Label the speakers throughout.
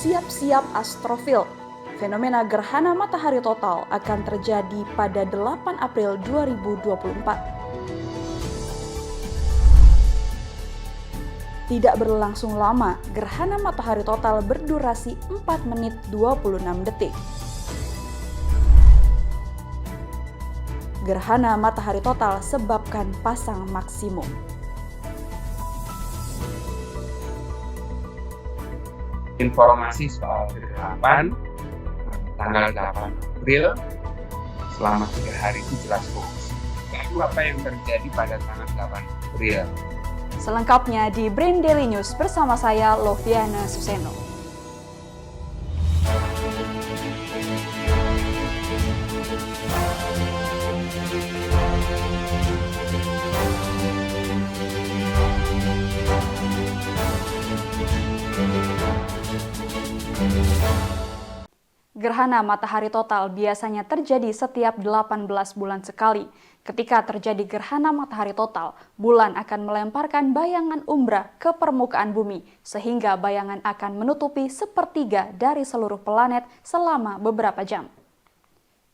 Speaker 1: Siap-siap astrofil. Fenomena gerhana matahari total akan terjadi pada 8 April 2024. Tidak berlangsung lama, gerhana matahari total berdurasi 4 menit 26 detik. Gerhana matahari total sebabkan pasang maksimum.
Speaker 2: Informasi soal kegelapan tanggal 8 April selama 3 hari itu jelas hoax. Lalu apa yang terjadi pada tanggal 8 April?
Speaker 1: Selengkapnya di Brain Daily News bersama saya Loviana Suseno. Gerhana matahari total biasanya terjadi setiap 18 bulan sekali. Ketika terjadi gerhana matahari total, bulan akan melemparkan bayangan umbra ke permukaan bumi, sehingga bayangan akan menutupi sepertiga dari seluruh planet selama beberapa jam.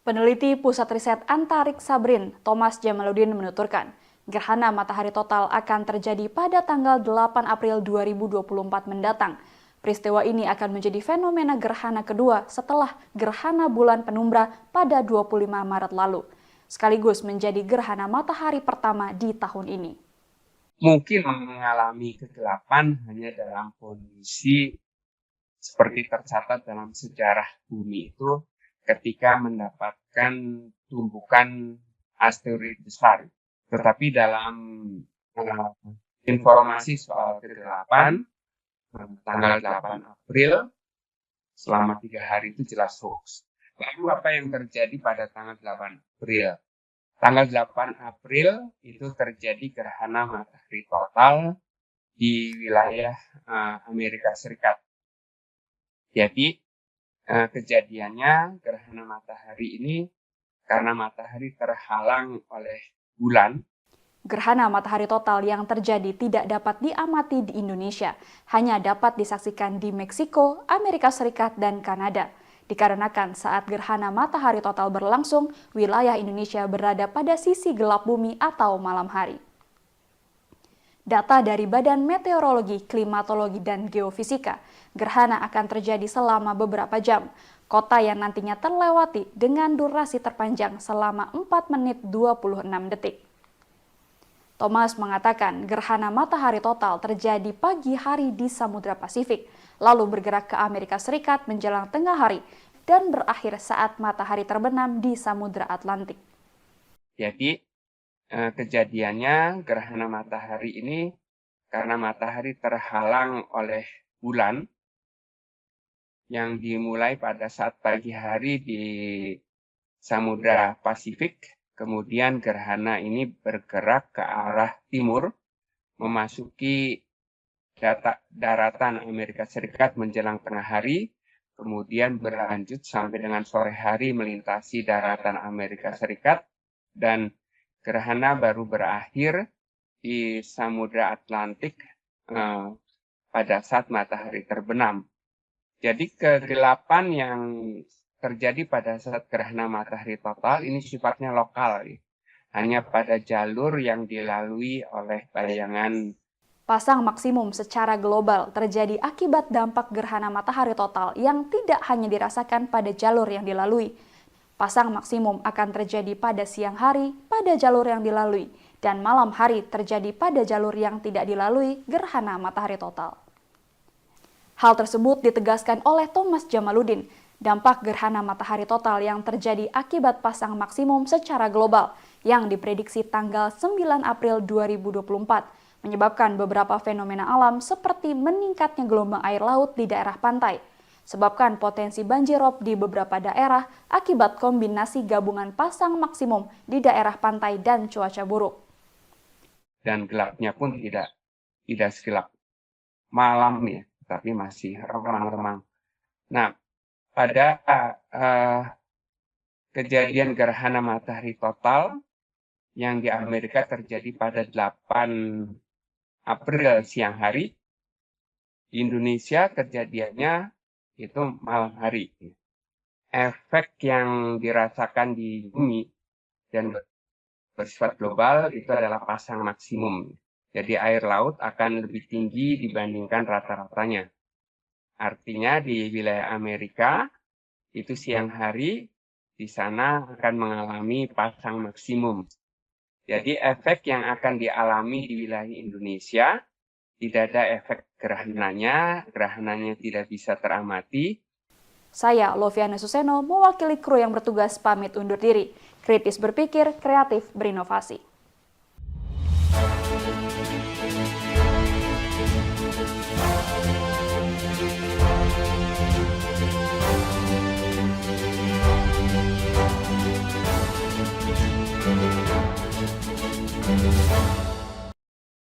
Speaker 1: Peneliti Pusat Riset Antariksa BRIN, Thomas Jamaludin menuturkan, gerhana matahari total akan terjadi pada tanggal 8 April 2024 mendatang. Peristiwa ini akan menjadi fenomena gerhana kedua setelah gerhana bulan penumbra pada 25 Maret lalu, sekaligus menjadi gerhana matahari pertama di tahun ini.
Speaker 2: Mungkin mengalami kegelapan hanya dalam kondisi seperti tercatat dalam sejarah bumi itu ketika mendapatkan tumpukan asteroid besar. Tetapi dalam informasi soal kegelapan tanggal 8 April selama 3 hari itu jelas hoax. Lalu apa yang terjadi pada tanggal 8 April? Tanggal 8 April itu terjadi gerhana matahari total di wilayah Amerika Serikat. Jadi kejadiannya gerhana matahari ini karena matahari terhalang oleh bulan.
Speaker 1: Gerhana matahari total yang terjadi tidak dapat diamati di Indonesia, hanya dapat disaksikan di Meksiko, Amerika Serikat, dan Kanada. Dikarenakan saat gerhana matahari total berlangsung, wilayah Indonesia berada pada sisi gelap bumi atau malam hari. Data dari Badan Meteorologi, Klimatologi, dan Geofisika, gerhana akan terjadi selama beberapa jam. Kota yang nantinya terlewati dengan durasi terpanjang selama 4 menit 26 detik. Thomas mengatakan gerhana matahari total terjadi pagi hari di Samudra Pasifik, lalu bergerak ke Amerika Serikat menjelang tengah hari, dan berakhir saat matahari terbenam di Samudra Atlantik.
Speaker 2: Jadi kejadiannya gerhana matahari ini karena matahari terhalang oleh bulan yang dimulai pada saat pagi hari di Samudra Pasifik. Kemudian gerhana ini bergerak ke arah timur, memasuki daratan Amerika Serikat menjelang tengah hari, kemudian berlanjut sampai dengan sore hari melintasi daratan Amerika Serikat, dan gerhana baru berakhir di Samudra Atlantik pada saat matahari terbenam. Jadi kegelapan yang terjadi pada saat gerhana matahari total ini sifatnya lokal, hanya pada jalur yang dilalui oleh bayangan.
Speaker 1: Pasang maksimum secara global terjadi akibat dampak gerhana matahari total yang tidak hanya dirasakan pada jalur yang dilalui. Pasang maksimum akan terjadi pada siang hari pada jalur yang dilalui, dan malam hari terjadi pada jalur yang tidak dilalui gerhana matahari total. Hal tersebut ditegaskan oleh Thomas Jamaludin. Dampak gerhana matahari total yang terjadi akibat pasang maksimum secara global yang diprediksi tanggal 9 April 2024 menyebabkan beberapa fenomena alam seperti meningkatnya gelombang air laut di daerah pantai, sebabkan potensi banjirop di beberapa daerah akibat kombinasi gabungan pasang maksimum di daerah pantai dan cuaca buruk.
Speaker 2: Dan gelapnya pun tidak segelap malam ya, tapi masih remang-remang. Nah, pada kejadian gerhana matahari total yang di Amerika terjadi pada 8 April siang hari, Di Indonesia kejadiannya itu malam hari. Efek yang dirasakan di bumi dan bersifat global itu adalah pasang maksimum. Jadi air laut akan lebih tinggi dibandingkan rata-ratanya. Artinya di wilayah Amerika itu siang hari di sana akan mengalami pasang maksimum. Jadi efek yang akan dialami di wilayah Indonesia tidak ada efek gerhananya tidak bisa teramati.
Speaker 1: Saya, Loviana Suseno, mewakili kru yang bertugas pamit undur diri. Kritis berpikir, kreatif berinovasi.